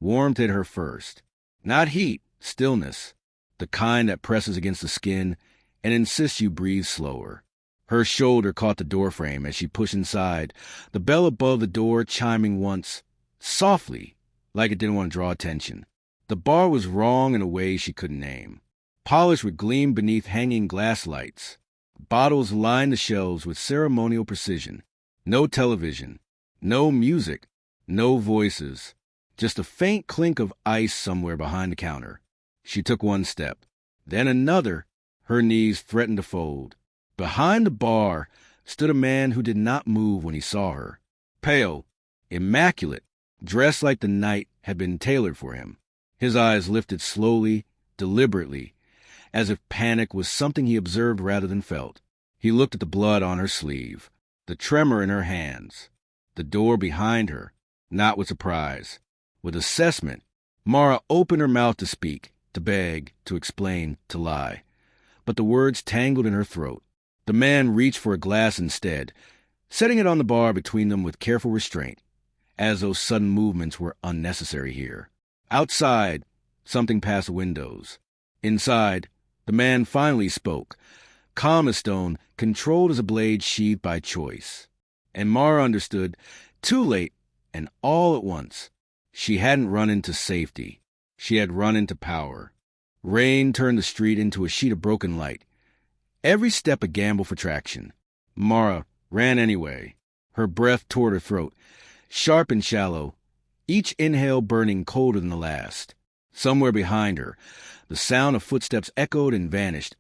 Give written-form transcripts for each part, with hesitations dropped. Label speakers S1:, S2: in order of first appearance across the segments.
S1: Warmth hit her first. Not heat, stillness. The kind that presses against the skin and insists you breathe slower. Her shoulder caught the doorframe as she pushed inside, the bell above the door chiming once, softly, like it didn't want to draw attention. The bar was wrong in a way she couldn't name. Polish would gleam beneath hanging glass lights. Bottles lined the shelves with ceremonial precision. No television, no music, no voices. Just a faint clink of ice somewhere behind the counter. She took one step, then another. Her knees threatened to fold. Behind the bar stood a man who did not move when he saw her. Pale, immaculate, dressed like the night had been tailored for him. His eyes lifted slowly, deliberately, as if panic was something he observed rather than felt. He looked at the blood on her sleeve, the tremor in her hands, the door behind her, not with surprise, with assessment. Mara opened her mouth to speak, to beg, to explain, to lie. But the words tangled in her throat. The man reached for a glass instead, setting it on the bar between them with careful restraint, as though sudden movements were unnecessary here. Outside, something past the windows. Inside, the man finally spoke, calm as stone, controlled as a blade sheathed by choice. And Mara understood, too late and all at once. She hadn't run into safety. She had run into power. Rain turned the street into a sheet of broken light. Every step a gamble for traction. Mara ran anyway, her breath toward her throat, sharp and shallow, each inhale burning colder than the last. Somewhere behind her, the sound of footsteps echoed and vanished.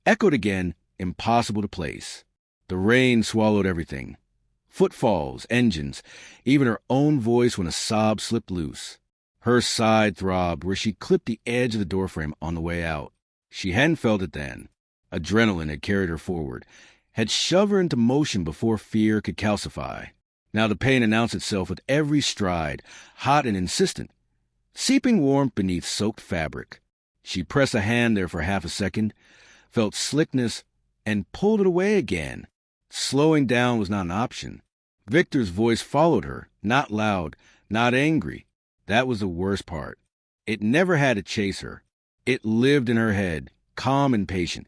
S1: Echoed again, impossible to place. The rain swallowed everything. Footfalls, engines, even her own voice when a sob slipped loose. Her side throbbed where she clipped the edge of the doorframe on the way out. She hadn't felt it then. Adrenaline had carried her forward, had shoved her into motion before fear could calcify. Now the pain announced itself with every stride, hot and insistent, seeping warmth beneath soaked fabric. She pressed a hand there for half a second, felt slickness, and pulled it away again. Slowing down was not an option. Victor's voice followed her, not loud, not angry. That was the worst part. It never had to chase her. It lived in her head, calm and patient,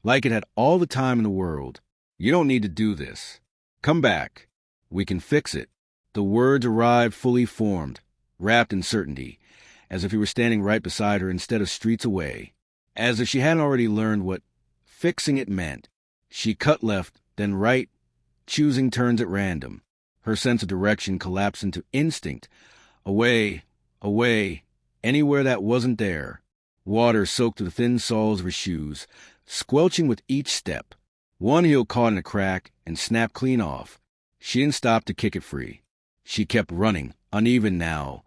S1: like it had all the time in the world. You don't need to do this. Come back. We can fix it. The words arrived fully formed, wrapped in certainty, as if he were standing right beside her instead of streets away, as if she hadn't already learned what fixing it meant. She cut left, then right, choosing turns at random. Her sense of direction collapsed into instinct. Away, away, anywhere that wasn't there. Water soaked through the thin soles of her shoes, squelching with each step. One heel caught in a crack and snapped clean off. She didn't stop to kick it free. She kept running, uneven now,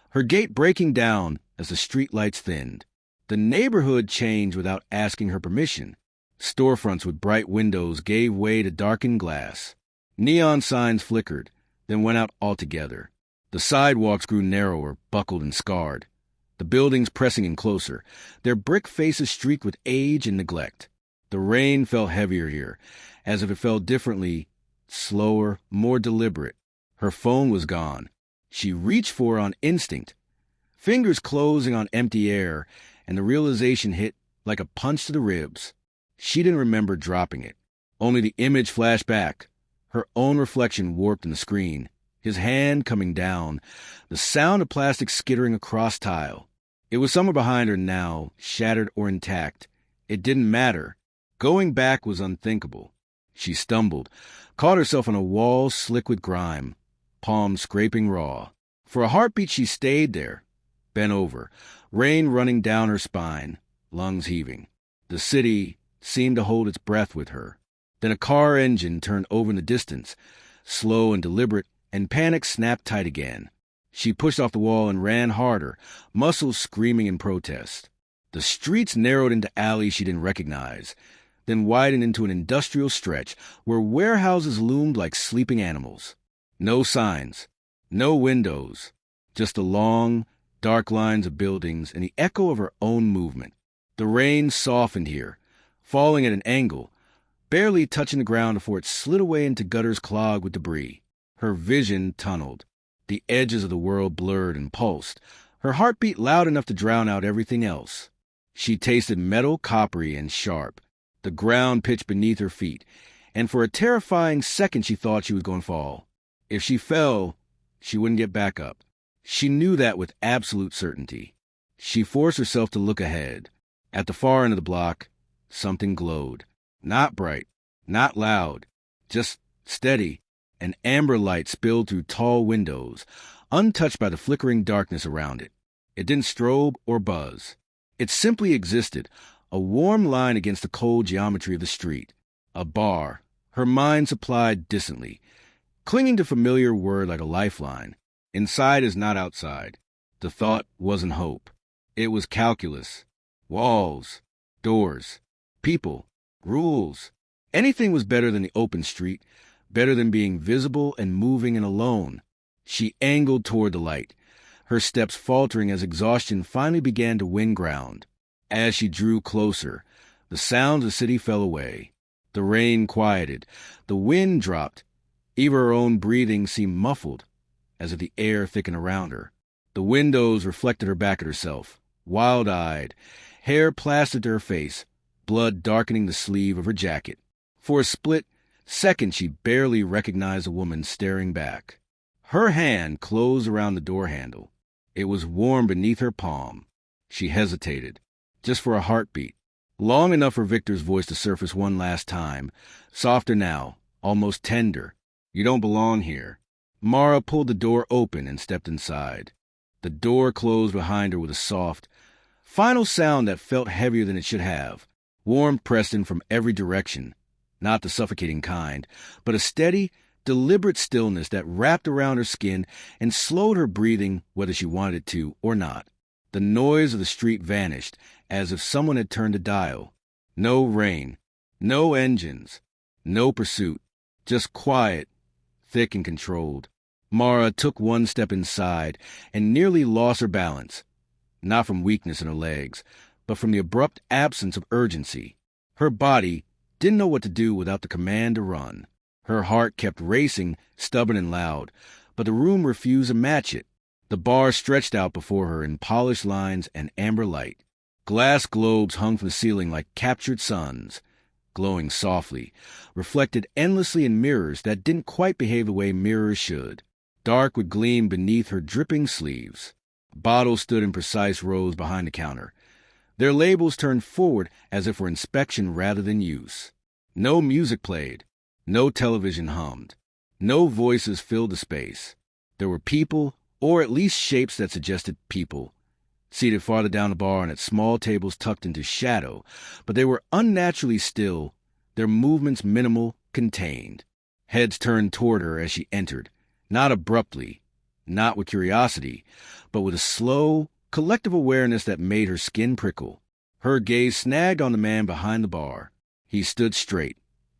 S1: her gait breaking down as the street lights thinned. The neighborhood changed without asking her permission. Storefronts with bright windows gave way to darkened glass. Neon signs flickered, then went out altogether. The sidewalks grew narrower, buckled and scarred. The buildings pressing in closer, their brick faces streaked with age and neglect. The rain fell heavier here, as if it fell differently, slower, more deliberate. Her phone was gone. She reached for it on instinct, fingers closing on empty air, and the realization hit like a punch to the ribs. She didn't remember dropping it. Only the image flashed back, her own reflection warped in the screen, his hand coming down, the sound of plastic skittering across tile. It was somewhere behind her now, shattered or intact. It didn't matter. Going back was unthinkable. She stumbled, caught herself on a wall slick with grime, palms scraping raw. For a heartbeat she stayed there, bent over, rain running down her spine, lungs heaving. The city seemed to hold its breath with her. Then a car engine turned over in the distance, slow and deliberate, and panic snapped tight again. She pushed off the wall and ran harder, muscles screaming in protest. The streets narrowed into alleys she didn't recognize, then widened into an industrial stretch where warehouses loomed like sleeping animals. No signs, no windows, just the long, dark lines of buildings and the echo of her own movement. The rain softened here, falling at an angle, barely touching the ground before it slid away into gutters clogged with debris. Her vision tunneled. The edges of the world blurred and pulsed. her heartbeat loud enough to drown out everything else. She tasted metal, coppery and sharp, the ground pitched beneath her feet, and for a terrifying second she thought she was going to fall. If she fell, she wouldn't get back up. She knew that with absolute certainty. She forced herself to look ahead. At the far end of the block, something glowed. Not bright, not loud, just steady. An amber light spilled through tall windows, untouched by the flickering darkness around it. It didn't strobe or buzz. It simply existed, a warm line against the cold geometry of the street. A bar, her mind supplied distantly, clinging to familiar word like a lifeline. Inside is not outside. The thought wasn't hope. It was calculus. Walls, doors, people, rules. Anything was better than the open street, better than being visible and moving and alone. She angled toward the light, her steps faltering as exhaustion finally began to win ground. As she drew closer, the sounds of the city fell away. The rain quieted. The wind dropped. Even her own breathing seemed muffled, as if the air thickened around her. The windows reflected her back at herself, wild-eyed, hair plastered to her face, blood darkening the sleeve of her jacket. For a split second she barely recognized a woman staring back. Her hand closed around the door handle. It was warm beneath her palm. She hesitated, just for a heartbeat, long enough for Victor's voice to surface one last time, softer now, almost tender. "You don't belong here." Mara pulled the door open and stepped inside. The door closed behind her with a soft, final sound that felt heavier than it should have. Warmth pressed in from every direction, not the suffocating kind, but a steady, deliberate stillness that wrapped around her skin and slowed her breathing whether she wanted it to or not. The noise of the street vanished, as if someone had turned a dial. No rain, no engines, no pursuit, just quiet, thick and controlled. Mara took one step inside and nearly lost her balance, not from weakness in her legs, but from the abrupt absence of urgency. Her body didn't know what to do without the command to run. Her heart kept racing, stubborn and loud, but the room refused to match it. The bar stretched out before her in polished lines and amber light. Glass globes hung from the ceiling like captured suns, glowing softly, reflected endlessly in mirrors that didn't quite behave the way mirrors should. Dark would gleam beneath her dripping sleeves. Bottles stood in precise rows behind the counter, their labels turned forward as if for inspection rather than use. No music played. No television hummed. No voices filled the space. There were people, or at least shapes that suggested people, seated farther down the bar and at small tables tucked into shadow, but they were unnaturally still, their movements minimal, contained. Heads turned toward her as she entered, not abruptly, not with curiosity, but with a slow, collective awareness that made her skin prickle. Her gaze snagged on the man behind the bar. He stood straight,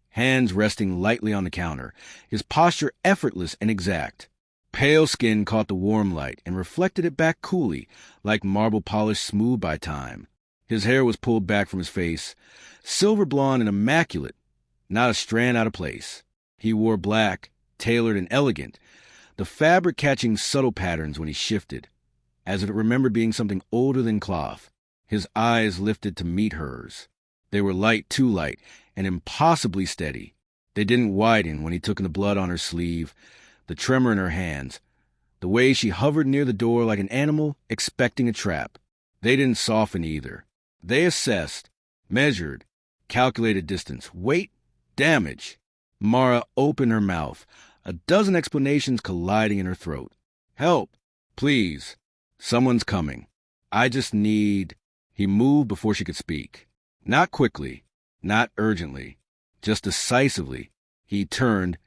S1: hands resting lightly on the counter, his posture effortless and exact. Pale skin caught the warm light and reflected it back coolly, like marble polish smoothed by time. His hair was pulled back from his face, silver blonde and immaculate, not a strand out of place. He wore black, tailored and elegant, the fabric catching subtle patterns when he shifted, as if it remembered being something older than cloth. His eyes lifted to meet hers. They were light, too light, and impossibly steady. They didn't widen when he took in the blood on her sleeve, the tremor in her hands, the way she hovered near the door like an animal expecting a trap. They didn't soften either. They assessed, measured, calculated distance, weight, damage. Mara opened her mouth, a dozen explanations colliding in her throat. "Help, please. Someone's coming. I just need..." He moved before she could speak. Not quickly, not urgently, just decisively. He turned,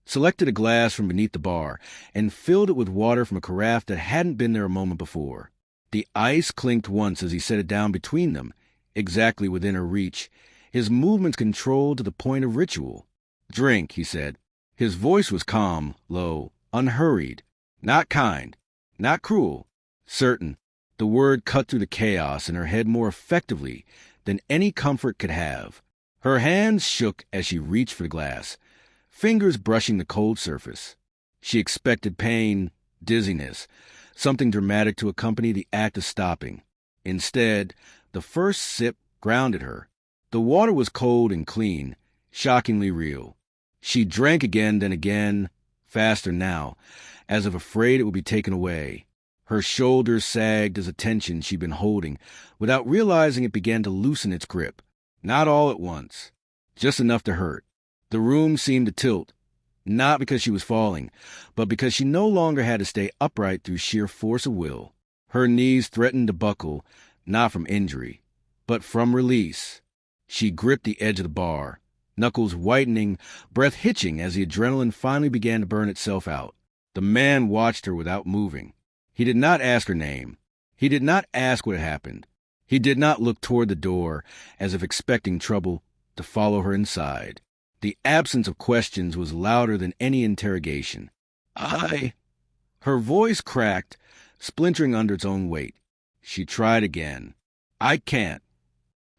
S1: selected a glass from beneath the bar, and filled it with water from a carafe that hadn't been there a moment before. The ice clinked once as he set it down between them, exactly within her reach, his movements controlled to the point of ritual. "Drink," he said. His voice was calm, low, unhurried, not kind, not cruel, certain. The word cut through the chaos in her head more effectively than any comfort could have. Her hands shook as she reached for the glass, fingers brushing the cold surface. She expected pain, dizziness, something dramatic to accompany the act of stopping. Instead, the first sip grounded her. The water was cold and clean, shockingly real. She drank again, then again, faster now, as if afraid it would be taken away. Her shoulders sagged as a tension she'd been holding, without realizing it began to loosen its grip. Not all at once, just enough to hurt. The room seemed to tilt, not because she was falling, but because she no longer had to stay upright through sheer force of will. Her knees threatened to buckle, not from injury, but from release. She gripped the edge of the bar, knuckles whitening, breath hitching as the adrenaline finally began to burn itself out. The man watched her without moving. He did not ask her name. He did not ask what had happened. He did not look toward the door, as if expecting trouble to follow her inside. The absence of questions was louder than any interrogation. Her voice cracked, splintering under its own weight. She tried again. I can't.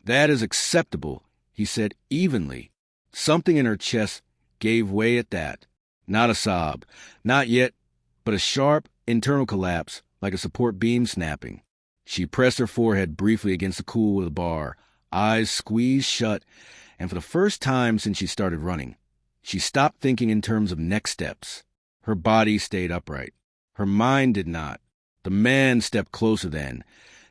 S1: That is acceptable, he said evenly. Something in her chest gave way at that. Not a sob, not yet, but a sharp, internal collapse, like a support beam snapping. She pressed her forehead briefly against the cool of the bar, eyes squeezed shut, and for the first time since she started running, she stopped thinking in terms of next steps. Her body stayed upright. Her mind did not. The man stepped closer then,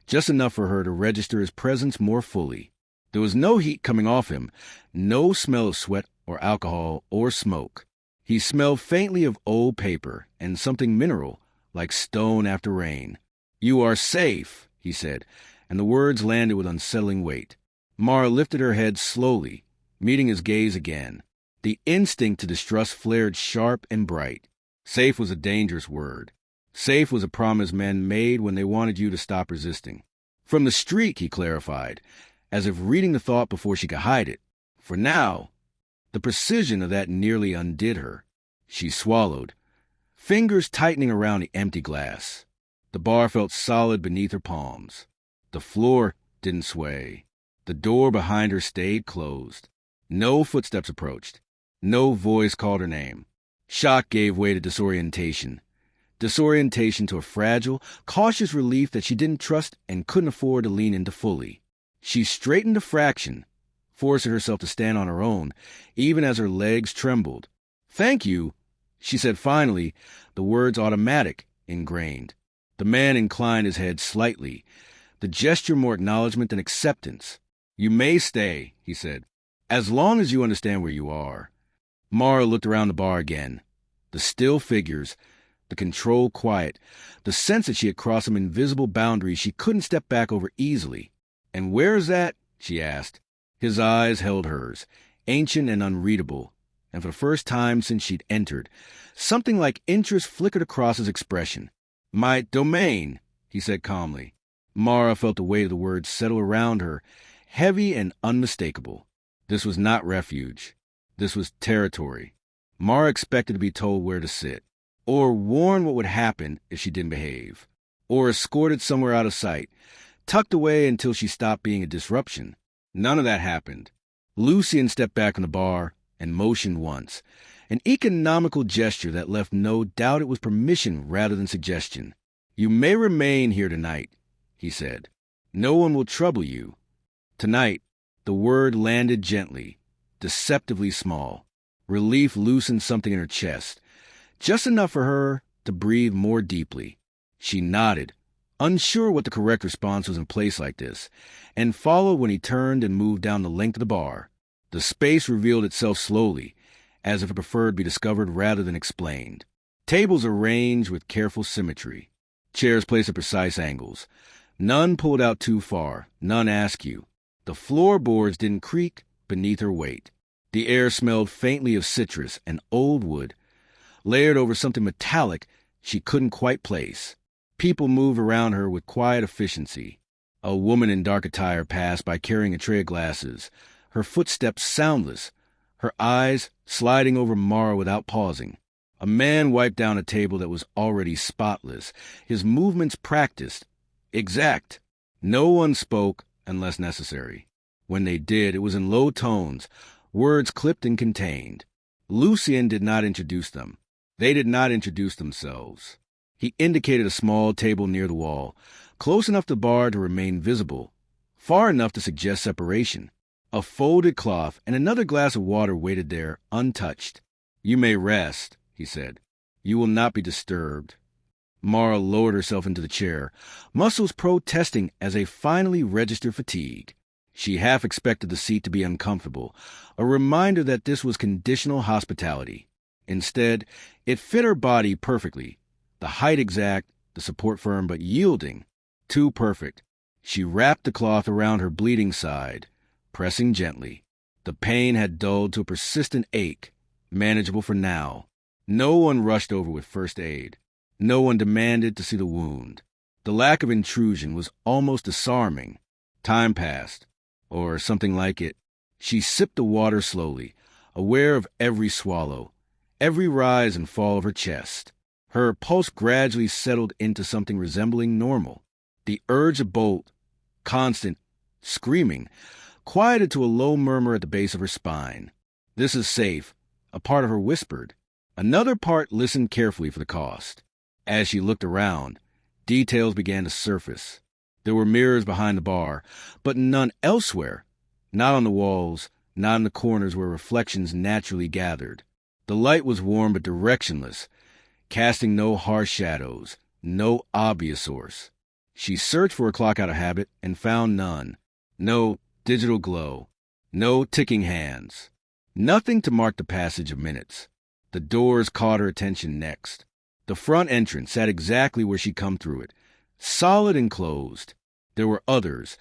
S1: just enough for her to register his presence more fully. There was no heat coming off him, no smell of sweat or alcohol or smoke. He smelled faintly of old paper and something mineral, like stone after rain. You are safe, he said, and the words landed with unsettling weight. Mara lifted her head slowly, meeting his gaze again. The instinct to distrust flared sharp and bright. Safe was a dangerous word. Safe was a promise men made when they wanted you to stop resisting. From the streak, he clarified, as if reading the thought before she could hide it. For now, the precision of that nearly undid her. She swallowed, fingers tightening around the empty glass. The bar felt solid beneath her palms. The floor didn't sway. The door behind her stayed closed. No footsteps approached. No voice called her name. Shock gave way to disorientation. Disorientation to a fragile, cautious relief that she didn't trust and couldn't afford to lean into fully. She straightened a fraction, forcing herself to stand on her own, even as her legs trembled. Thank you, she said finally, the words automatic, ingrained. The man inclined his head slightly, the gesture more acknowledgement than acceptance. You may stay, he said, as long as you understand where you are. Mara looked around the bar again. The still figures, the controlled quiet, the sense that she had crossed some invisible boundary she couldn't step back over easily. And where is that? She asked. His eyes held hers, ancient and unreadable, and for the first time since she'd entered, something like interest flickered across his expression. My domain, he said calmly. Mara felt the weight of the words settle around her, heavy and unmistakable. This was not refuge. This was territory. Mara expected to be told where to sit, or warned what would happen if she didn't behave, or escorted somewhere out of sight, tucked away until she stopped being a disruption. None of that happened. Lucian stepped back from the bar and motioned once, an economical gesture that left no doubt it was permission rather than suggestion. You may remain here tonight, he said. No one will trouble you. Tonight, the word landed gently, deceptively small. Relief loosened something in her chest, just enough for her to breathe more deeply. She nodded, unsure what the correct response was in place like this, and followed when he turned and moved down the length of the bar. The space revealed itself slowly, as if it preferred to be discovered rather than explained. Tables arranged with careful symmetry. Chairs placed at precise angles. None pulled out too far, none askew. The floorboards didn't creak beneath her weight. The air smelled faintly of citrus and old wood, layered over something metallic she couldn't quite place. People moved around her with quiet efficiency. A woman in dark attire passed by carrying a tray of glasses, her footsteps soundless, her eyes sliding over Mara without pausing. A man wiped down a table that was already spotless, his movements practiced, exact. No one spoke unless necessary. When they did, it was in low tones, words clipped and contained. Lucian did not introduce them. They did not introduce themselves. He indicated a small table near the wall, close enough to the bar to remain visible, far enough to suggest separation. A folded cloth and another glass of water waited there, untouched. "You may rest," he said. "You will not be disturbed." Mara lowered herself into the chair, muscles protesting as they finally registered fatigue. She half expected the seat to be uncomfortable, a reminder that this was conditional hospitality. Instead, it fit her body perfectly. The height exact, the support firm but yielding. Too perfect. She wrapped the cloth around her bleeding side, pressing gently. The pain had dulled to a persistent ache, manageable for now. No one rushed over with first aid. No one demanded to see the wound. The lack of intrusion was almost disarming. Time passed, or something like it. She sipped the water slowly, aware of every swallow, every rise and fall of her chest. Her pulse gradually settled into something resembling normal. The urge to bolt, constant, screaming, quieted to a low murmur at the base of her spine. "This is safe," a part of her whispered. Another part listened carefully for the cost. As she looked around, details began to surface. There were mirrors behind the bar, but none elsewhere. Not on the walls, not in the corners where reflections naturally gathered. The light was warm but directionless, casting no harsh shadows, no obvious source. She searched for a clock out of habit and found none. No digital glow, no ticking hands, nothing to mark the passage of minutes. The doors caught her attention next. The front entrance sat exactly where she'd come through it, solid and closed. There were others,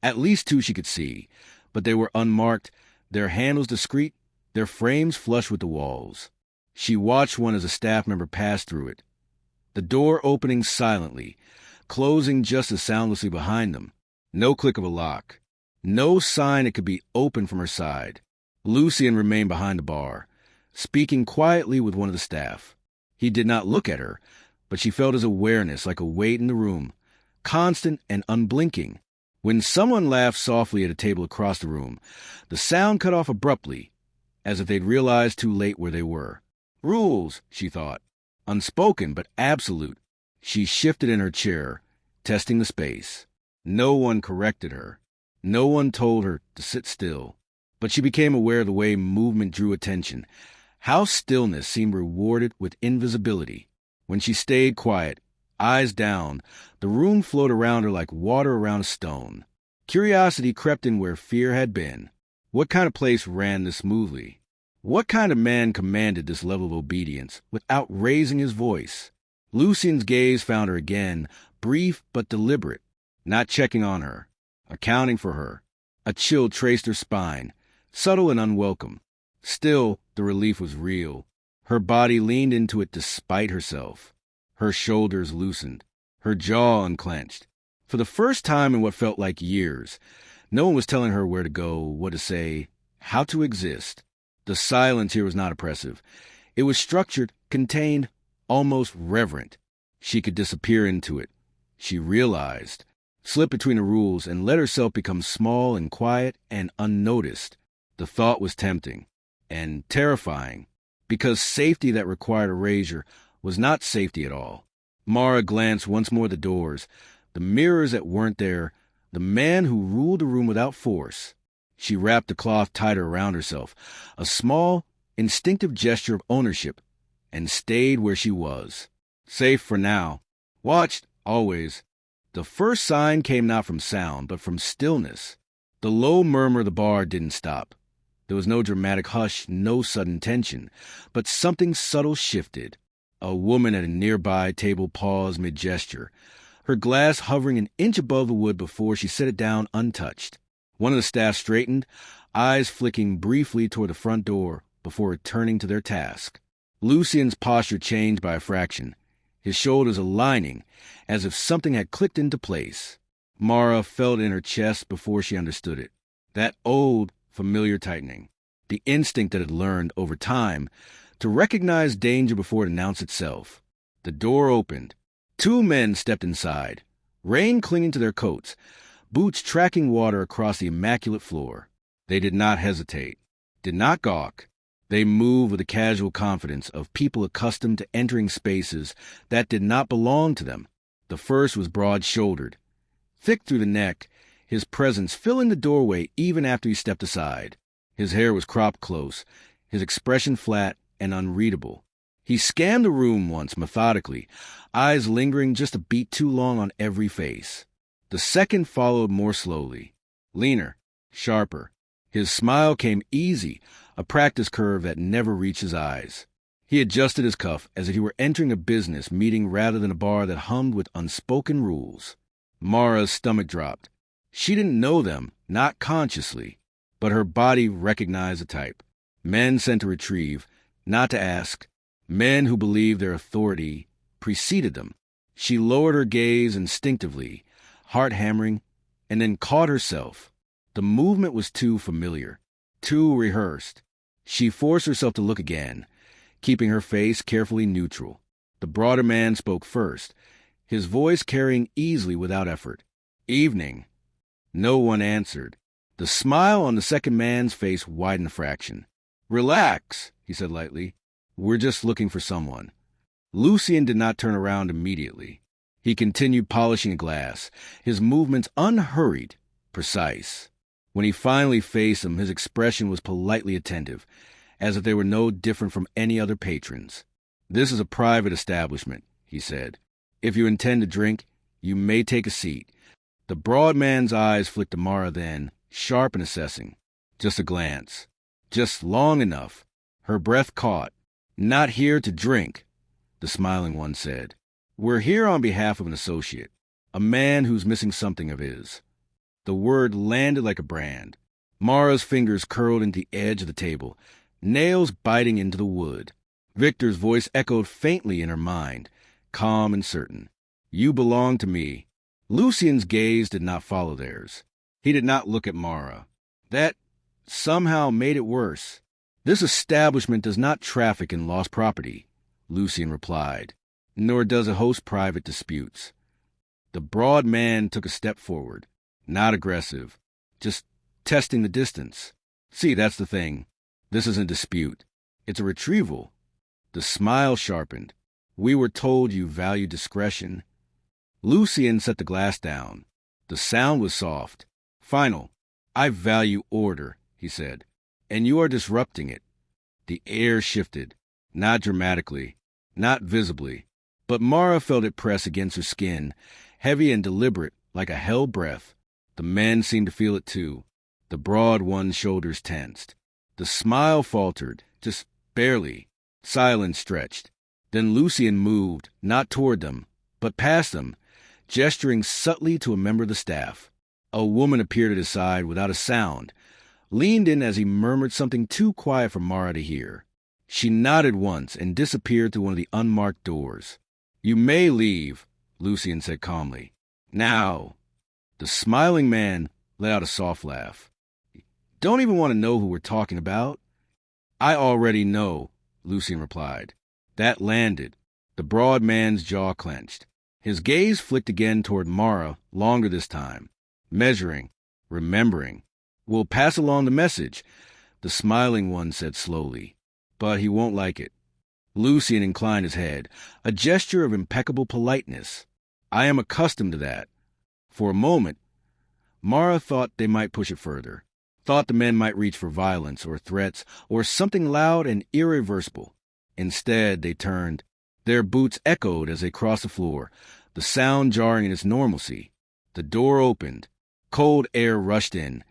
S1: at least two she could see, but they were unmarked, their handles discreet, their frames flush with the walls. She watched one as a staff member passed through it, the door opening silently, closing just as soundlessly behind them. No click of a lock, no sign it could be open from her side. Lucien remained behind the bar, speaking quietly with one of the staff. He did not look at her, but she felt his awareness like a weight in the room, constant and unblinking. When someone laughed softly at a table across the room, the sound cut off abruptly, as if they'd realized too late where they were. Rules, she thought. Unspoken, but absolute. She shifted in her chair, testing the space. No one corrected her. No one told her to sit still. But she became aware of the way movement drew attention, how stillness seemed rewarded with invisibility. When she stayed quiet, eyes down, the room flowed around her like water around a stone. Curiosity crept in where fear had been. What kind of place ran this smoothly? What kind of man commanded this level of obedience without raising his voice? Lucien's gaze found her again, brief but deliberate, not checking on her, accounting for her. A chill traced her spine, subtle and unwelcome. Still, the relief was real. Her body leaned into it despite herself. Her shoulders loosened, her jaw unclenched. For the first time in what felt like years, no one was telling her where to go, what to say, how to exist. The silence here was not oppressive. It was structured, contained, almost reverent. She could disappear into it, she realized, slip between the rules and let herself become small and quiet and unnoticed. The thought was tempting and terrifying, because safety that required erasure was not safety at all. Mara glanced once more at the doors, the mirrors that weren't there, the man who ruled the room without force. She wrapped the cloth tighter around herself, a small, instinctive gesture of ownership, and stayed where she was. Safe for now. Watched, always. The first sign came not from sound, but from stillness. The low murmur of the bar didn't stop. There was no dramatic hush, no sudden tension, but something subtle shifted. A woman at a nearby table paused mid-gesture, her glass hovering an inch above the wood before she set it down untouched. One of the staff straightened, eyes flicking briefly toward the front door before returning to their task. Lucien's posture changed by a fraction, his shoulders aligning as if something had clicked into place. Mara felt in her chest before she understood it. That old, familiar tightening, the instinct that had learned over time to recognize danger before it announced itself. The door opened. Two men stepped inside, rain clinging to their coats, boots tracking water across the immaculate floor. They did not hesitate, did not gawk. They moved with the casual confidence of people accustomed to entering spaces that did not belong to them. The first was broad-shouldered, thick through the neck, his presence filling the doorway even after he stepped aside. His hair was cropped close, his expression flat and unreadable. He scanned the room once methodically, eyes lingering just a beat too long on every face. The second followed more slowly, leaner, sharper. His smile came easy, a practice curve that never reached his eyes. He adjusted his cuff as if he were entering a business meeting rather than a bar that hummed with unspoken rules. Mara's stomach dropped. She didn't know them, not consciously, but her body recognized the type. Men sent to retrieve, not to ask. Men who believed their authority preceded them. She lowered her gaze instinctively, heart hammering, and then caught herself. The movement was too familiar, too rehearsed. She forced herself to look again, keeping her face carefully neutral. The broader man spoke first, his voice carrying easily without effort. "Evening." No one answered. The smile on the second man's face widened a fraction. "Relax," he said lightly. "We're just looking for someone." Lucien did not turn around immediately. He continued polishing a glass, his movements unhurried, precise. When he finally faced him, his expression was politely attentive, as if they were no different from any other patrons. "This is a private establishment," he said. "If you intend to drink, you may take a seat." The broad man's eyes flicked to Mara then, sharp and assessing. Just a glance. Just long enough. Her breath caught. "Not here to drink," the smiling one said. "We're here on behalf of an associate, a man who's missing something of his." The word landed like a brand. Mara's fingers curled into the edge of the table, nails biting into the wood. Victor's voice echoed faintly in her mind, calm and certain. "You belong to me." Lucien's gaze did not follow theirs. He did not look at Mara. That somehow made it worse. "This establishment does not traffic in lost property," Lucien replied, "nor does it host private disputes." The broad man took a step forward, not aggressive, just testing the distance. "See, that's the thing. This isn't a dispute. It's a retrieval." The smile sharpened. "We were told you value discretion." Lucien set the glass down. The sound was soft. "Final. I value order," he said, "and you are disrupting it." The air shifted, not dramatically, not visibly, but Mara felt it press against her skin, heavy and deliberate, like a held breath. The men seemed to feel it too. The broad one's shoulders tensed. The smile faltered, just barely. Silence stretched. Then Lucien moved, not toward them, but past them, gesturing subtly to a member of the staff. A woman appeared at his side without a sound, leaned in as he murmured something too quiet for Mara to hear. She nodded once and disappeared through one of the unmarked doors. "You may leave," Lucien said calmly. "Now." The smiling man let out a soft laugh. "Don't even want to know who we're talking about?" "I already know," Lucien replied. That landed. The broad man's jaw clenched. His gaze flicked again toward Mara, longer this time. Measuring, remembering. "We'll pass along the message," the smiling one said slowly. "But he won't like it." Lucien inclined his head, a gesture of impeccable politeness. "I am accustomed to that." For a moment, Mara thought they might push it further, thought the men might reach for violence or threats or something loud and irreversible. Instead, they turned. Their boots echoed as they crossed the floor, the sound jarring in its normalcy. The door opened. Cold air rushed in,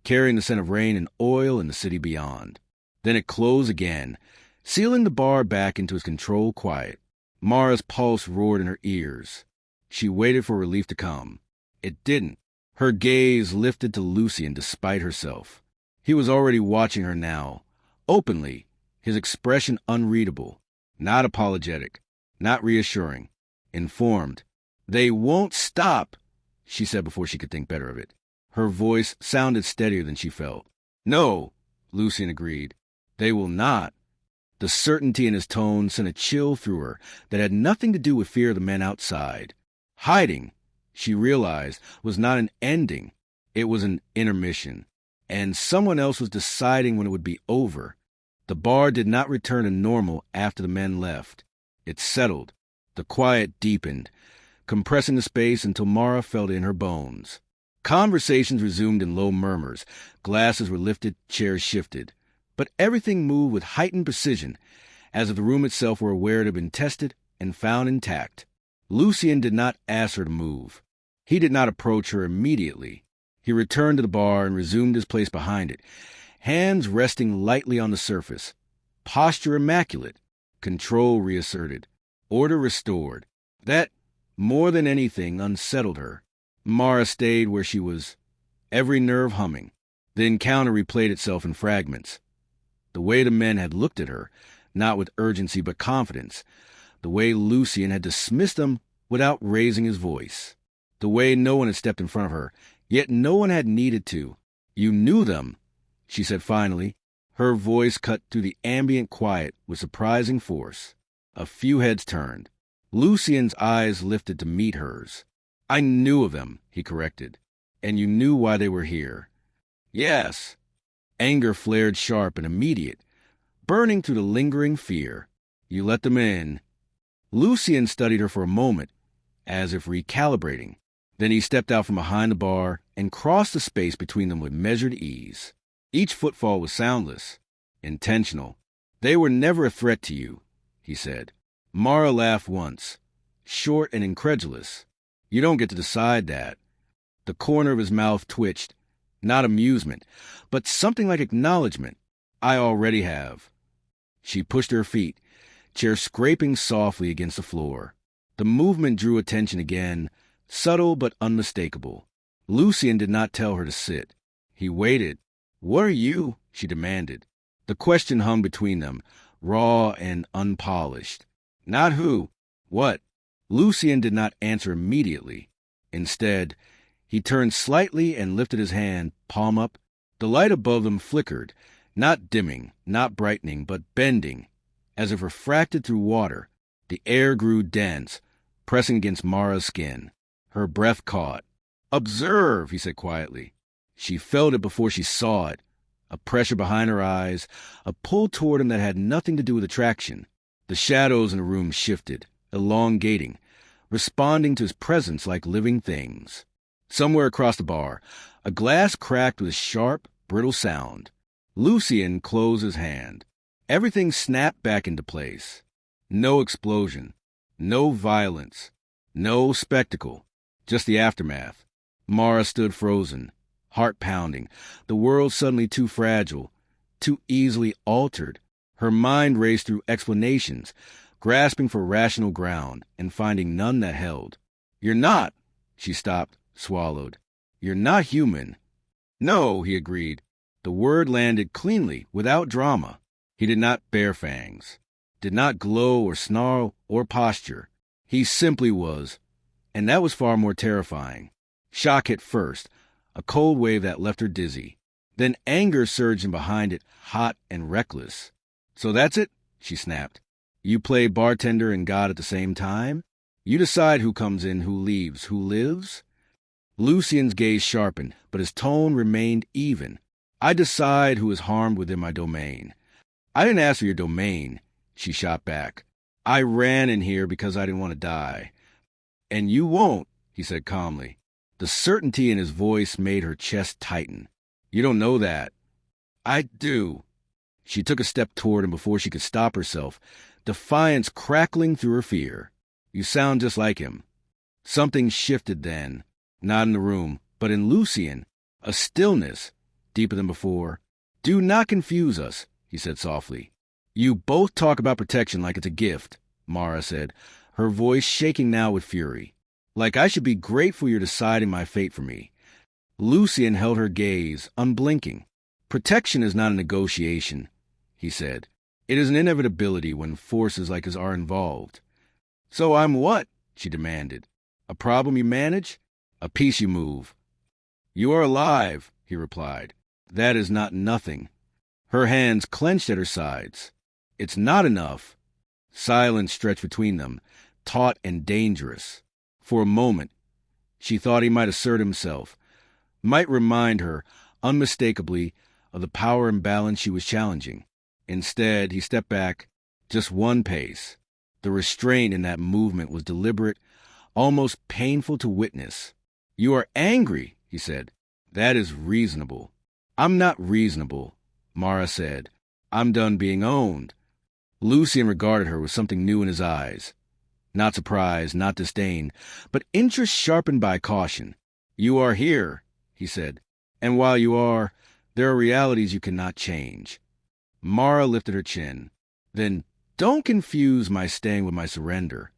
S1: carrying the scent of rain and oil in the city beyond. Then it closed again, sealing the bar back into its controlled quiet. Mara's pulse roared in her ears. She waited for relief to come. It didn't. Her gaze lifted to Lucien despite herself. He was already watching her now, openly, his expression unreadable, not apologetic, not reassuring, informed. "They won't stop," she said before she could think better of it. Her voice sounded steadier than she felt. "No," Lucien agreed. "They will not." The certainty in his tone sent a chill through her that had nothing to do with fear of the men outside. Hiding, she realized, was not an ending. It was an intermission. And someone else was deciding when it would be over. The bar did not return to normal after the men left. It settled. The quiet deepened, compressing the space until Mara felt it in her bones. Conversations resumed in low murmurs. Glasses were lifted, chairs shifted. But everything moved with heightened precision, as if the room itself were aware it had been tested and found intact. Lucien did not ask her to move. He did not approach her immediately. He returned to the bar and resumed his place behind it, hands resting lightly on the surface. Posture immaculate. Control reasserted. Order restored. That, more than anything, unsettled her. Mara stayed where she was, every nerve humming. The encounter replayed itself in fragments. The way the men had looked at her, not with urgency but confidence. The way Lucien had dismissed them without raising his voice. The way no one had stepped in front of her, yet no one had needed to. "You knew them," she said finally. Her voice cut through the ambient quiet with surprising force. A few heads turned. Lucien's eyes lifted to meet hers. "I knew of them," he corrected. "And you knew why they were here." "Yes." Anger flared sharp and immediate, burning through the lingering fear. "You let them in." Lucien studied her for a moment, as if recalibrating. Then he stepped out from behind the bar and crossed the space between them with measured ease. Each footfall was soundless, intentional. "They were never a threat to you," he said. Mara laughed once, short and incredulous. "You don't get to decide that." The corner of his mouth twitched, not amusement, but something like acknowledgement. "I already have." She pushed to her feet, chair scraping softly against the floor. The movement drew attention again, subtle but unmistakable. Lucien did not tell her to sit. He waited. "What are you?" she demanded. The question hung between them, raw and unpolished. "Not who. What?" Lucien did not answer immediately. Instead, he turned slightly and lifted his hand, palm up. The light above them flickered, not dimming, not brightening, but bending, as if refracted through water. The air grew dense, pressing against Mara's skin. Her breath caught. "Observe," he said quietly. She felt it before she saw it. A pressure behind her eyes, a pull toward him that had nothing to do with attraction. The shadows in the room shifted, elongating, responding to his presence like living things. Somewhere across the bar, a glass cracked with a sharp, brittle sound. Lucien closed his hand. Everything snapped back into place. No explosion, no violence, no spectacle, just the aftermath. Mara stood frozen, heart pounding, the world suddenly too fragile, too easily altered. Her mind raced through explanations, grasping for rational ground and finding none that held. "You're not," she stopped, swallowed. "You're not human." "No," he agreed. The word landed cleanly, without drama. He did not bear fangs, did not glow or snarl or posture. He simply was, and that was far more terrifying. Shock hit first, a cold wave that left her dizzy. Then anger surged in behind it, hot and reckless. "So that's it?" she snapped. "You play bartender and God at the same time? You decide who comes in, who leaves, who lives?" Lucien's gaze sharpened, but his tone remained even. "I decide who is harmed within my domain." "I didn't ask for your domain," she shot back. "I ran in here because I didn't want to die." "And you won't," he said calmly. The certainty in his voice made her chest tighten. "You don't know that." "I do." She took a step toward him before she could stop herself, defiance crackling through her fear. "You sound just like him." Something shifted then, not in the room, but in Lucien, a stillness, deeper than before. "Do not confuse us," he said softly. "You both talk about protection like it's a gift," Mara said, her voice shaking now with fury. "Like I should be grateful you're deciding my fate for me." Lucien held her gaze, unblinking. "Protection is not a negotiation," he said. "It is an inevitability when forces like his are involved." "So I'm what?" she demanded. "A problem you manage? A piece you move?" "You are alive," he replied. "That is not nothing." Her hands clenched at her sides. "It's not enough." Silence stretched between them, taut and dangerous. For a moment, she thought he might assert himself, might remind her, unmistakably, of the power imbalance she was challenging. Instead, he stepped back just one pace. The restraint in that movement was deliberate, almost painful to witness. "You are angry," he said. "That is reasonable." "I'm not reasonable," Mara said. "I'm done being owned." Lucian regarded her with something new in his eyes. Not surprise, not disdain, but interest sharpened by caution. "You are here," he said, "and while you are, there are realities you cannot change." Mara lifted her chin. "Then don't confuse my staying with my surrender."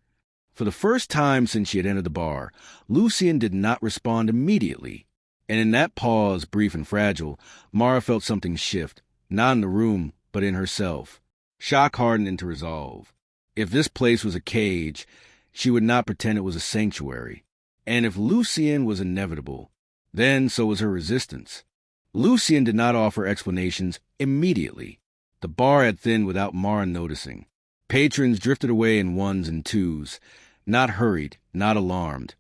S1: For the first time since she had entered the bar, Lucian did not respond immediately. And in that pause, brief and fragile, Mara felt something shift, not in the room, but in herself. Shock hardened into resolve. If this place was a cage, she would not pretend it was a sanctuary. And if Lucian was inevitable, then so was her resistance. Lucian did not offer explanations immediately. The bar had thinned without Mara noticing. Patrons drifted away in ones and twos, not hurried, not alarmed.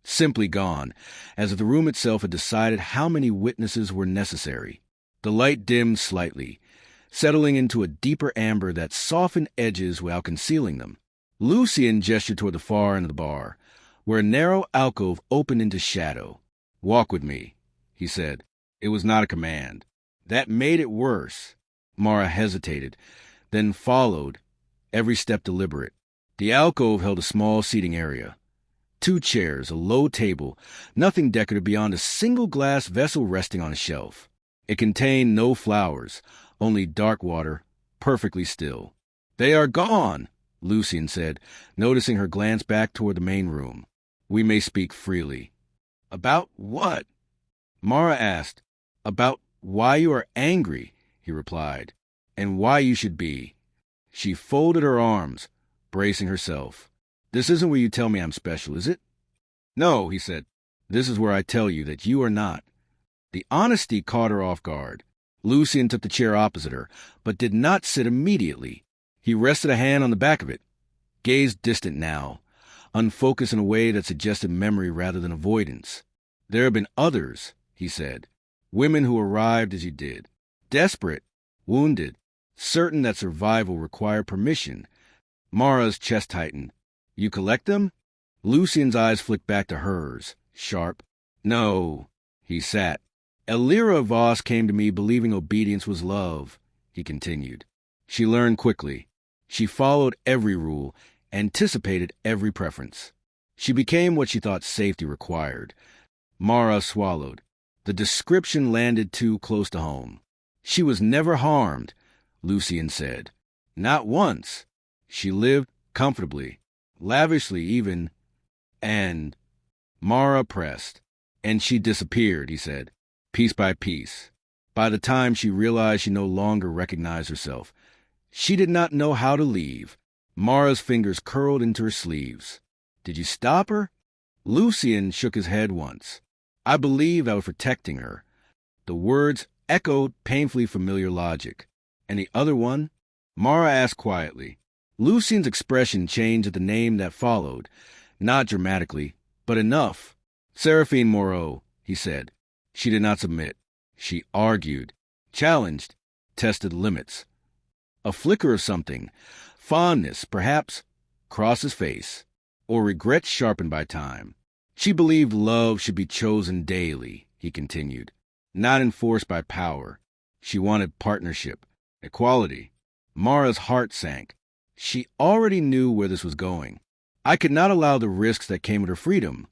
S1: Simply gone, as if the room itself had decided how many witnesses were necessary. The light dimmed slightly, settling into a deeper amber that softened edges without concealing them. Lucian gestured toward the far end of the bar, where a narrow alcove opened into shadow. "Walk with me," he said. It was not a command. That made it worse. Mara hesitated, then followed, every step deliberate. The alcove held a small seating area. 2 chairs, a low table, nothing decorative beyond a single glass vessel resting on a shelf. It contained no flowers, only dark water, perfectly still. "They are gone," Lucian said, noticing her glance back toward the main room. "We may speak freely." "About what?" Mara asked. "About why you are angry," he replied, "and why you should be." She folded her arms, bracing herself. "This isn't where you tell me I'm special, is it?" "No," he said. "This is where I tell you that you are not." The honesty caught her off guard. Lucian took the chair opposite her, but did not sit immediately. He rested a hand on the back of it, gazed distant now, unfocused in a way that suggested memory rather than avoidance. "There have been others," he said. "Women who arrived as you did. Desperate, wounded, certain that survival required permission." Mara's chest tightened. "You collect them?" Lucian's eyes flicked back to hers, sharp. "No." He sat. "Elira Voss came to me believing obedience was love," he continued. "She learned quickly. She followed every rule, anticipated every preference. She became what she thought safety required." Mara swallowed. The description landed too close to home. "She was never harmed," Lucian said. "Not once. She lived comfortably, lavishly even, and—" Mara pressed. "And she disappeared," he said, "piece by piece. By the time she realized she no longer recognized herself, she did not know how to leave." Mara's fingers curled into her sleeves. "Did you stop her?" Lucian shook his head once. "I believed I was protecting her." The words echoed painfully familiar logic. "And the other one?" Mara asked quietly. Lucian's expression changed at the name that followed, not dramatically, but enough. "Seraphine Moreau," he said. She did not submit. She argued, challenged, tested limits. A flicker of something, fondness, perhaps, crossed his face, or regret sharpened by time. She believed love should be chosen daily, he continued, not enforced by power. She wanted partnership, equality. Mara's heart sank. She already knew where this was going. "I could not allow the risks that came with her freedom,"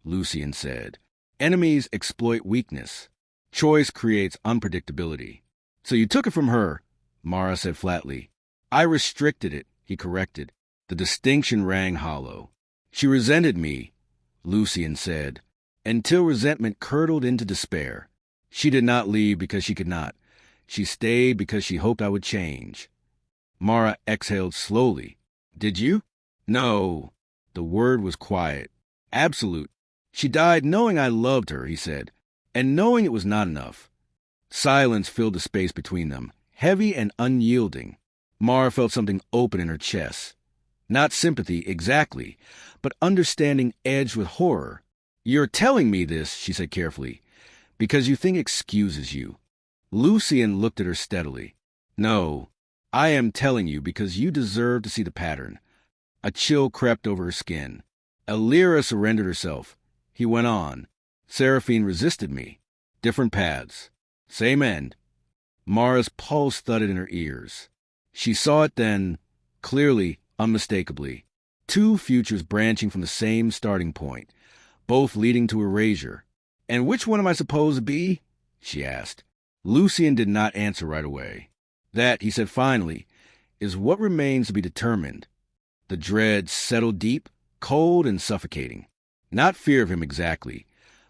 S1: Lucian said. "Enemies exploit weakness. Choice creates unpredictability." "So you took it from her," Mara said flatly. "I restricted it," he corrected. The distinction rang hollow. "She resented me," Lucian said, until resentment curdled into despair. "She did not leave because she could not. She stayed because she hoped I would change." Mara exhaled slowly. "Did you?" "No." The word was quiet, absolute. "She died knowing I loved her," he said, "and knowing it was not enough." Silence filled the space between them, heavy and unyielding. Mara felt something open in her chest. Not sympathy, exactly, but understanding edged with horror. "You're telling me this," she said carefully, "because you think excuses you." Lucian looked at her steadily. "No, I am telling you because you deserve to see the pattern. A chill crept over her skin. Alira surrendered herself. He went on. Seraphine resisted me. Different paths. Same end. Mara's pulse thudded in her ears. She saw it then, clearly, unmistakably. Two futures branching from the same starting point, both leading to erasure. And which one am I supposed to be? She asked. Lucian did not answer right away. That, he said finally, is what remains to be determined. The dread settled deep, cold and suffocating. Not fear of him exactly,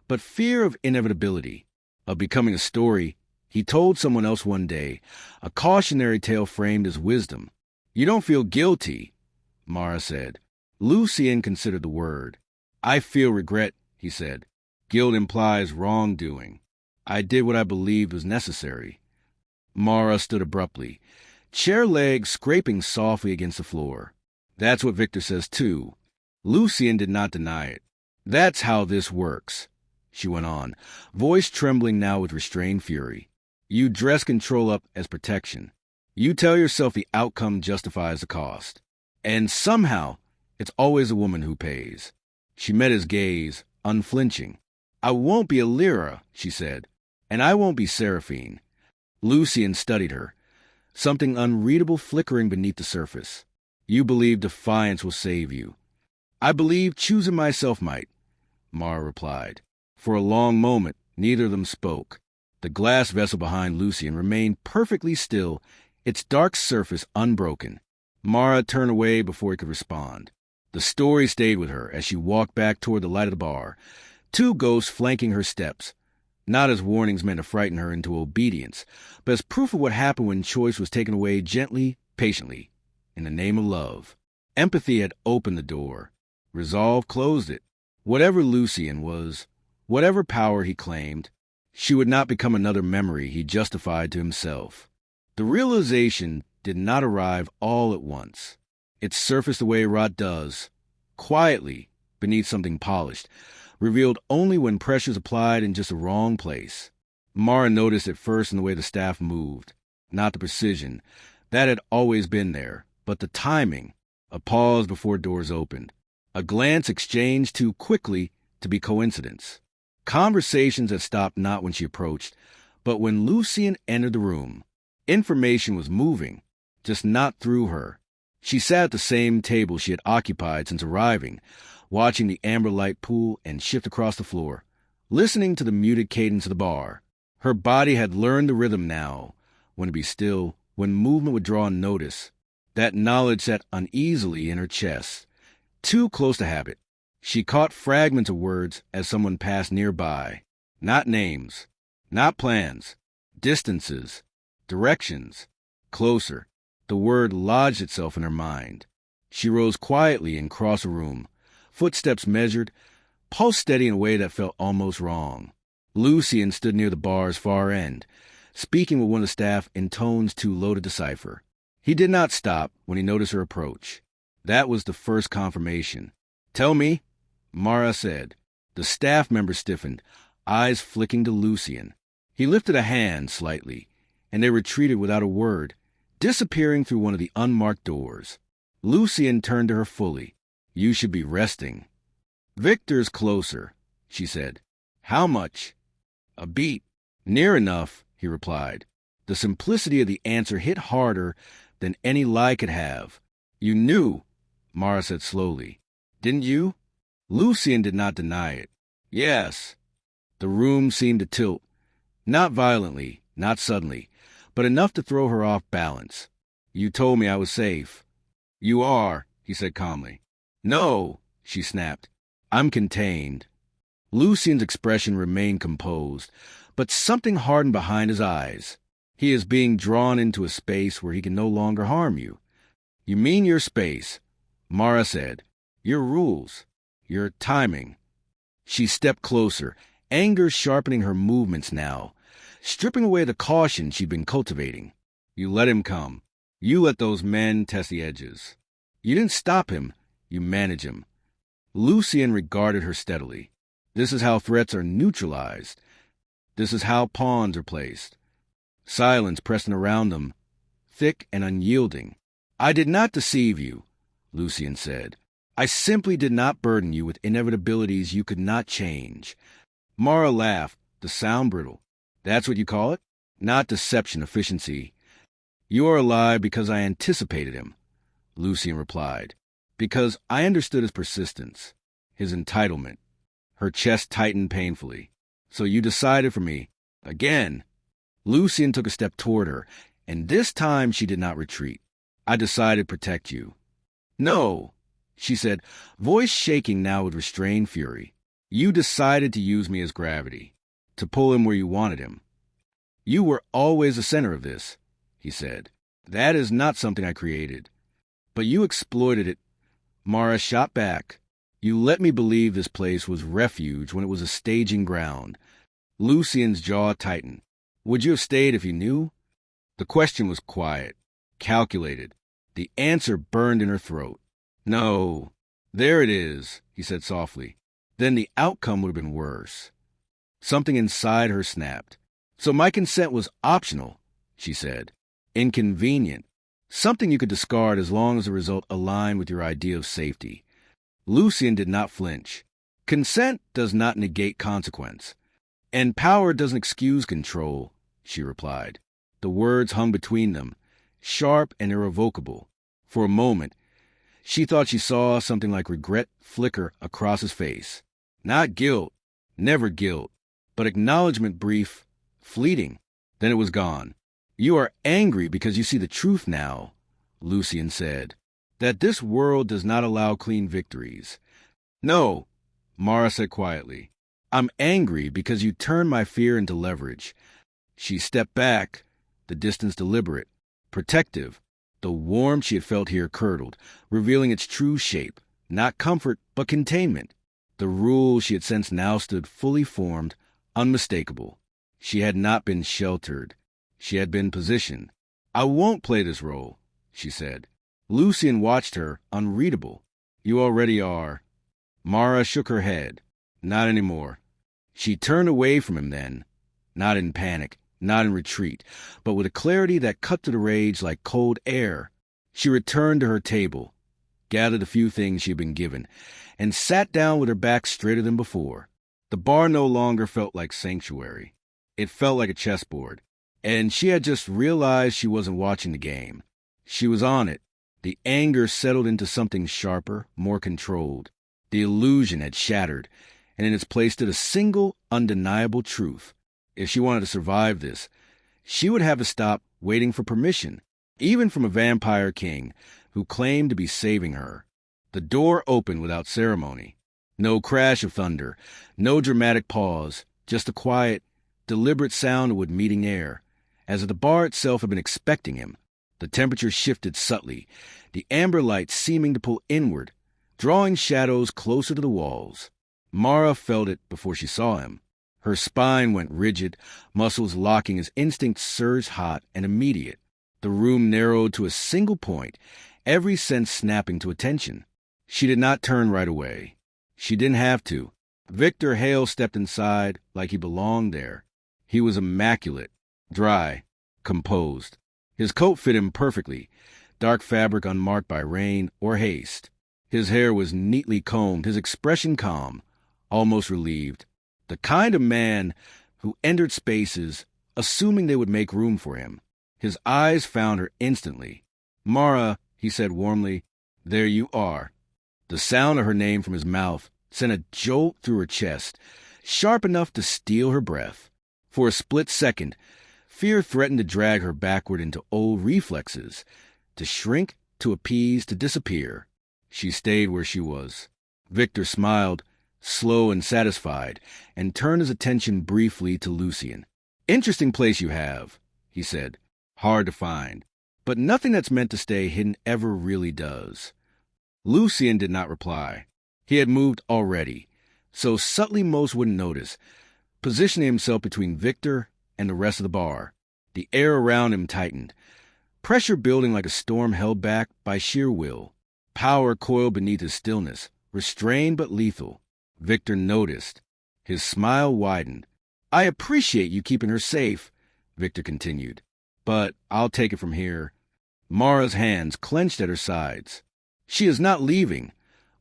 S1: but fear of inevitability, of becoming a story he told someone else one day, a cautionary tale framed as wisdom. You don't feel guilty, Mara said. Lucian considered the word. I feel regret, he said. Guilt implies wrongdoing. I did what I believed was necessary. Mara stood abruptly, chair legs scraping softly against the floor. That's what Victor says, too. Lucian did not deny it. That's how this works, she went on, voice trembling now with restrained fury. You dress control up as protection. You tell yourself the outcome justifies the cost. And somehow, it's always a woman who pays. She met his gaze, unflinching. I won't be Alira, she said, and I won't be Seraphine. Lucian studied her, something unreadable flickering beneath the surface. You believe defiance will save you. I believe choosing myself might, Mara replied. For a long moment, neither of them spoke. The glass vessel behind Lucian remained perfectly still, its dark surface unbroken. Mara turned away before he could respond. The story stayed with her as she walked back toward the light of the bar, two ghosts flanking her steps, not as warnings meant to frighten her into obedience, but as proof of what happened when choice was taken away gently, patiently, in the name of love. Empathy had opened the door. Resolve closed it. Whatever Lucian was, whatever power he claimed, she would not become another memory he justified to himself. The realization did not arrive all at once. It surfaced the way rot does, quietly, beneath something polished, revealed only when pressure's applied in just the wrong place. Mara noticed it first in the way the staff moved, not the precision. That had always been there, but the timing, a pause before doors opened, a glance exchanged too quickly to be coincidence. Conversations had stopped not when she approached, but when Lucian entered the room. Information was moving, just not through her. She sat at the same table she had occupied since arriving, watching the amber light pool and shift across the floor, listening to the muted cadence of the bar. Her body had learned the rhythm now, when to be still, when movement would draw notice. That knowledge sat uneasily in her chest, too close to habit. She caught fragments of words as someone passed nearby. Not names, not plans, distances, directions. Closer. The word lodged itself in her mind. She rose quietly and crossed the room, footsteps measured, pulse steady in a way that felt almost wrong. Lucian stood near the bar's far end, speaking with one of the staff in tones too low to decipher. He did not stop when he noticed her approach. That was the first confirmation. Tell me, Mara said. The staff member stiffened, eyes flicking to Lucian. He lifted a hand slightly, and they retreated without a word, disappearing through one of the unmarked doors. Lucian turned to her fully. You should be resting. Victor's closer, she said. How much? A beat. Near enough, he replied. The simplicity of the answer hit harder than any lie could have. You knew, Mara said slowly. Didn't you? Lucian did not deny it. Yes. The room seemed to tilt, not violently, not suddenly, but enough to throw her off balance. You told me I was safe. You are, he said calmly. No, she snapped. I'm contained. Lucian's expression remained composed, but something hardened behind his eyes. He is being drawn into a space where he can no longer harm you. You mean your space, Mara said. Your rules. Your timing. She stepped closer, anger sharpening her movements now, stripping away the caution she'd been cultivating. You let him come. You let those men test the edges. You didn't stop him. You manage him. Lucian regarded her steadily. This is how threats are neutralized. This is how pawns are placed. Silence pressing around them, thick and unyielding. "I did not deceive you," Lucian said. "I simply did not burden you with inevitabilities you could not change." Mara laughed, the sound brittle. "That's what you call it? Not deception, efficiency." "You are alive because I anticipated him," Lucian replied. "Because I understood his persistence, his entitlement." Her chest tightened painfully. "So you decided for me. Again." Lucian took a step toward her, and this time she did not retreat. "I decided to protect you." "No," she said, voice shaking now with restrained fury. "You decided to use me as gravity, to pull him where you wanted him." "You were always the center of this," he said. "That is not something I created. But you exploited it." Mara shot back. "You let me believe this place was refuge when it was a staging ground." Lucian's jaw tightened. "Would you have stayed if you knew?" The question was quiet, calculated. The answer burned in her throat. "No." "There it is," he said softly. "Then the outcome would have been worse." Something inside her snapped. "So my consent was optional," she said. "Inconvenient. Something you could discard as long as the result aligned with your idea of safety." Lucian did not flinch. "Consent does not negate consequence. And power doesn't excuse control," she replied. The words hung between them, sharp and irrevocable. For a moment, she thought she saw something like regret flicker across his face. Not guilt, never guilt, but acknowledgement, brief, fleeting. Then it was gone. "You are angry because you see the truth now," Lucian said. "That this world does not allow clean victories." "No," Mara said quietly. "I'm angry because you turned my fear into leverage." She stepped back, the distance deliberate, protective. The warmth she had felt here curdled, revealing its true shape, not comfort, but containment. The rule she had sensed now stood fully formed, unmistakable. She had not been sheltered. She had been positioned. "I won't play this role," she said. Lucian watched her, unreadable. "You already are." Mara shook her head. "Not anymore." She turned away from him then, not in panic, not in retreat, but with a clarity that cut to the rage like cold air. She returned to her table, gathered a few things she had been given, and sat down with her back straighter than before. The bar no longer felt like sanctuary. It felt like a chessboard, and she had just realized she wasn't watching the game. She was on it. The anger settled into something sharper, more controlled. The illusion had shattered, and in its place stood a single, undeniable truth. If she wanted to survive this, she would have to stop waiting for permission, even from a vampire king who claimed to be saving her. The door opened without ceremony. No crash of thunder, no dramatic pause, just a quiet, deliberate sound of wood meeting air, as if the bar itself had been expecting him. The temperature shifted subtly, the amber light seeming to pull inward, drawing shadows closer to the walls. Mara felt it before she saw him. Her spine went rigid, muscles locking as instincts surged hot and immediate. The room narrowed to a single point, every sense snapping to attention. She did not turn right away. She didn't have to. Victor Hale stepped inside like he belonged there. He was immaculate, dry, composed. His coat fit him perfectly, dark fabric unmarked by rain or haste. His hair was neatly combed, his expression calm, almost relieved. The kind of man who entered spaces, assuming they would make room for him. His eyes found her instantly. "Mara," he said warmly, "there you are." The sound of her name from his mouth sent a jolt through her chest, sharp enough to steal her breath. For a split second, fear threatened to drag her backward into old reflexes, to shrink, to appease, to disappear. She stayed where she was. Victor smiled, slow and satisfied, and turned his attention briefly to Lucian. "Interesting place you have," he said. "Hard to find. But nothing that's meant to stay hidden ever really does." Lucian did not reply. He had moved already, so subtly most wouldn't notice, positioning himself between Victor and the rest of the bar. The air around him tightened, pressure building like a storm held back by sheer will. Power coiled beneath his stillness, restrained but lethal. Victor noticed. His smile widened. "I appreciate you keeping her safe," Victor continued. "But I'll take it from here. Mara's hands clenched at her sides. "She is not leaving,"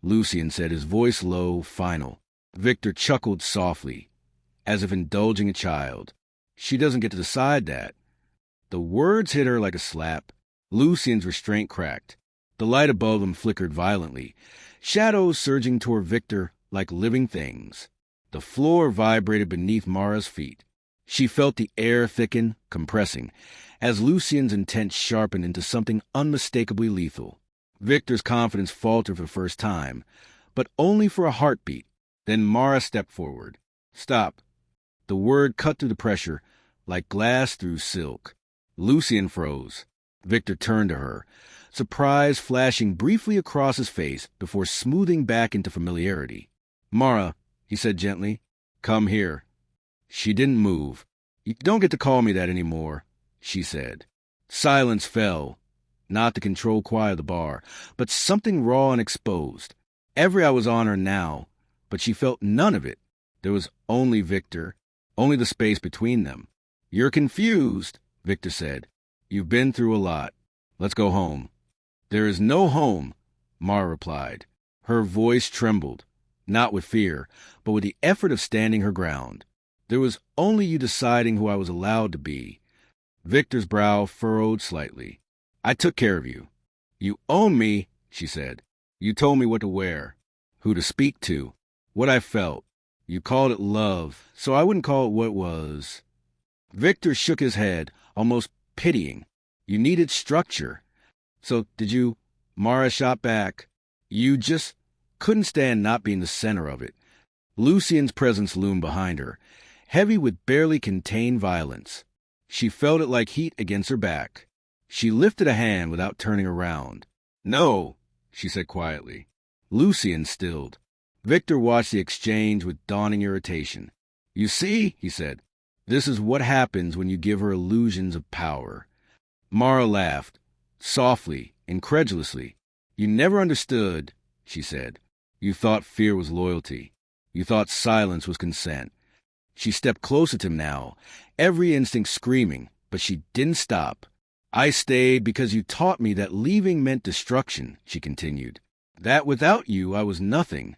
S1: Lucian said, his voice low, final. Victor chuckled softly, as if indulging a child. "She doesn't get to decide that." The words hit her like a slap. Lucian's restraint cracked. The light above them flickered violently, shadows surging toward Victor like living things. The floor vibrated beneath Mara's feet. She felt the air thicken, compressing, as Lucian's intent sharpened into something unmistakably lethal. Victor's confidence faltered for the first time, but only for a heartbeat. Then Mara stepped forward. "Stop." The word cut through the pressure, like glass through silk. Lucian froze. Victor turned to her, surprise flashing briefly across his face before smoothing back into familiarity. "Mara," he said gently, "come here." She didn't move. "You don't get to call me that anymore," she said. Silence fell. Not the controlled quiet of the bar, but something raw and exposed. Every eye was on her now, but she felt none of it. There was only Victor, only the space between them. "You're confused," Victor said. "You've been through a lot. Let's go home." "There is no home," Mara replied. Her voice trembled, not with fear, but with the effort of standing her ground. "There was only you deciding who I was allowed to be." Victor's brow furrowed slightly. "I took care of you." "You own me," she said. "You told me what to wear, who to speak to, what I felt. You called it love, so I wouldn't call it what it was." Victor shook his head, almost pitying. "You needed structure. So did you?" Mara shot back. "You just couldn't stand not being the center of it." Lucian's presence loomed behind her, heavy with barely contained violence. She felt it like heat against her back. She lifted a hand without turning around. "No," she said quietly. Lucian stilled. Victor watched the exchange with dawning irritation. "You see," he said, "this is what happens when you give her illusions of power." Mara laughed, softly, incredulously. "You never understood," she said. "You thought fear was loyalty. You thought silence was consent." She stepped closer to him now, every instinct screaming, but she didn't stop. "I stayed because you taught me that leaving meant destruction," she continued. "That without you I was nothing."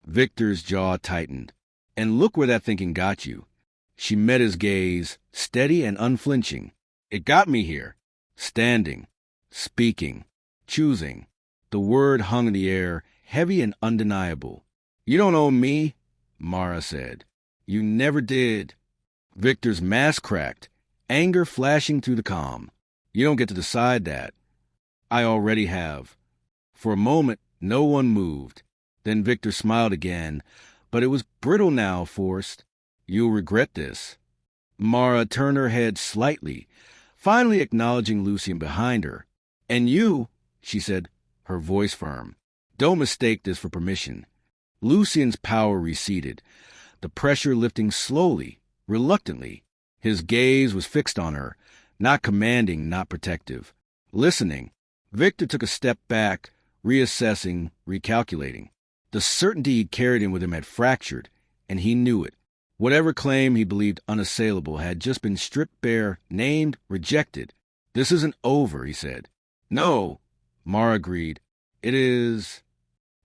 S1: Victor's jaw tightened. "And look where that thinking got you." She met his gaze, steady and unflinching. "It got me here. Standing, speaking, choosing." The word hung in the air, heavy and undeniable. "You don't own me," Mara said. "You never did." Victor's mask cracked, anger flashing through the calm. "You don't get to decide that." "I already have." For a moment, no one moved. Then Victor smiled again, but it was brittle now, forced. "You'll regret this." Mara turned her head slightly, finally acknowledging Lucian behind her. "And you," she said, her voice firm, "don't mistake this for permission." Lucian's power receded, the pressure lifting slowly, reluctantly. His gaze was fixed on her, not commanding, not protective. Listening, Victor took a step back, reassessing, recalculating. The certainty he'd carried in with him had fractured, and he knew it. Whatever claim he believed unassailable had just been stripped bare, named, rejected. "This isn't over," he said. "No," Mara agreed. "It is."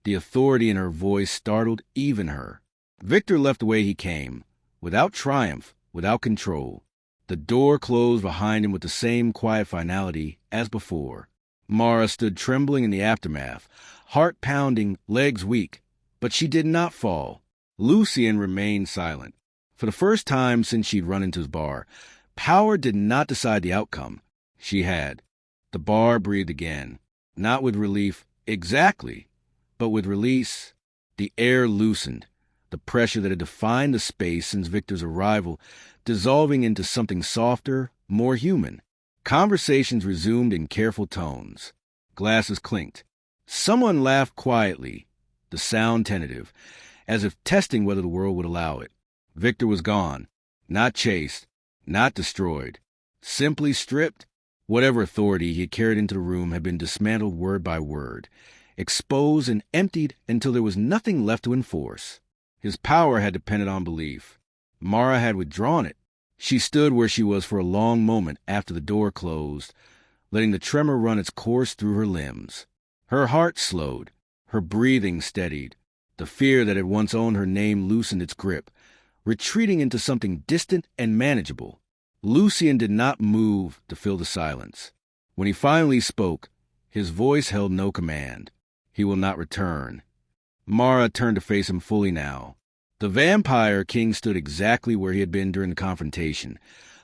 S1: The authority in her voice startled even her. Victor left the way he came, without triumph, without control. The door closed behind him with the same quiet finality as before. Mara stood trembling in the aftermath, heart pounding, legs weak, but she did not fall. Lucian remained silent. For the first time since she'd run into his bar, power did not decide the outcome. She had. The bar breathed again, not with relief exactly, but with release. The air loosened, the pressure that had defined the space since Victor's arrival dissolving into something softer, more human. Conversations resumed in careful tones. Glasses clinked. Someone laughed quietly, the sound tentative, as if testing whether the world would allow it. Victor was gone, not chased, not destroyed, simply stripped. Whatever authority he had carried into the room had been dismantled word by word, exposed and emptied until there was nothing left to enforce. His power had depended on belief. Mara had withdrawn it. She stood where she was for a long moment after the door closed, letting the tremor run its course through her limbs. Her heart slowed, her breathing steadied. The fear that had once owned her name loosened its grip, retreating into something distant and manageable. Lucien did not move to fill the silence. When he finally spoke, his voice held no command. He will not return. Mara turned to face him fully now. The vampire king stood exactly where he had been during the confrontation,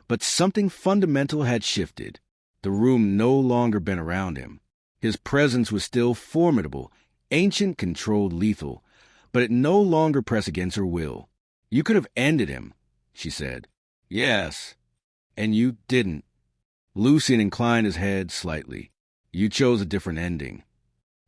S1: but something fundamental had shifted. The room no longer bent around him. His presence was still formidable, ancient, controlled, lethal, but it no longer pressed against her will. "You could have ended him," she said. "Yes, and you didn't." Lucien inclined his head slightly. "You chose a different ending."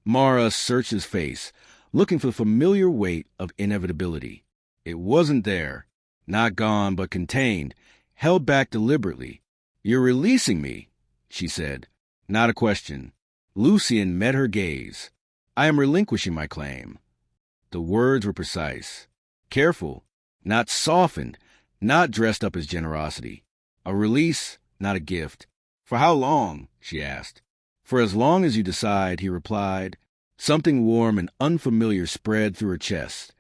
S1: Mara searched his face, looking for the familiar weight of inevitability. It wasn't there. Not gone, but contained, held back deliberately. "You're releasing me," she said. Not a question. Lucien met her gaze. "I am relinquishing my claim." The words were precise. Careful, not softened, not dressed up as generosity. A release, not a gift. "For how long?" she asked. "For as long as you decide," he replied. Something warm and unfamiliar spread through her chest.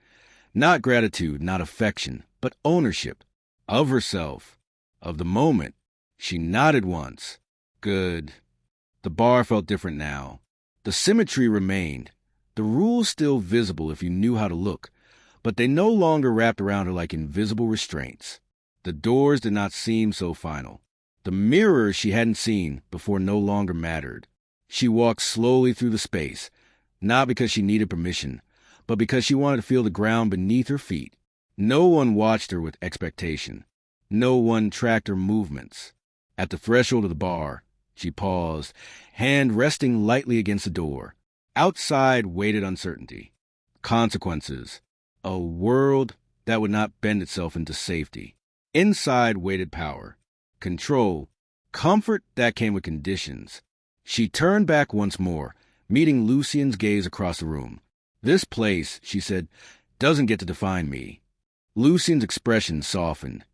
S1: Not gratitude, not affection, but ownership. Of herself. Of the moment. She nodded once. Good. The bar felt different now. The symmetry remained. The rules still visible if you knew how to look, but they no longer wrapped around her like invisible restraints. The doors did not seem so final. The mirrors she hadn't seen before no longer mattered. She walked slowly through the space, not because she needed permission, but because she wanted to feel the ground beneath her feet. No one watched her with expectation. No one tracked her movements. At the threshold of the bar, she paused, hand resting lightly against the door. Outside waited uncertainty. Consequences. A world that would not bend itself into safety. Inside waited power. Control. Comfort that came with conditions. She turned back once more, meeting Lucien's gaze across the room. "This place," she said, "doesn't get to define me." Lucien's expression softened.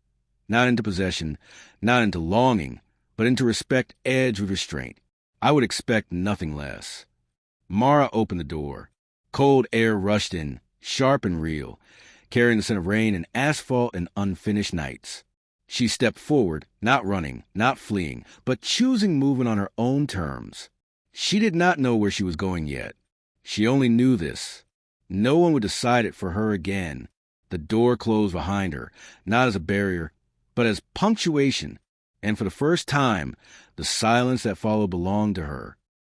S1: Not into possession, not into longing, but into respect edged with restraint. "I would expect nothing less." Mara opened the door. Cold air rushed in, sharp and real, carrying the scent of rain and asphalt and unfinished nights. She stepped forward, not running, not fleeing, but choosing movement on her own terms. She did not know where she was going yet. She only knew this. No one would decide it for her again. The door closed behind her, not as a barrier, but as punctuation, and for the first time, the silence that followed belonged to her.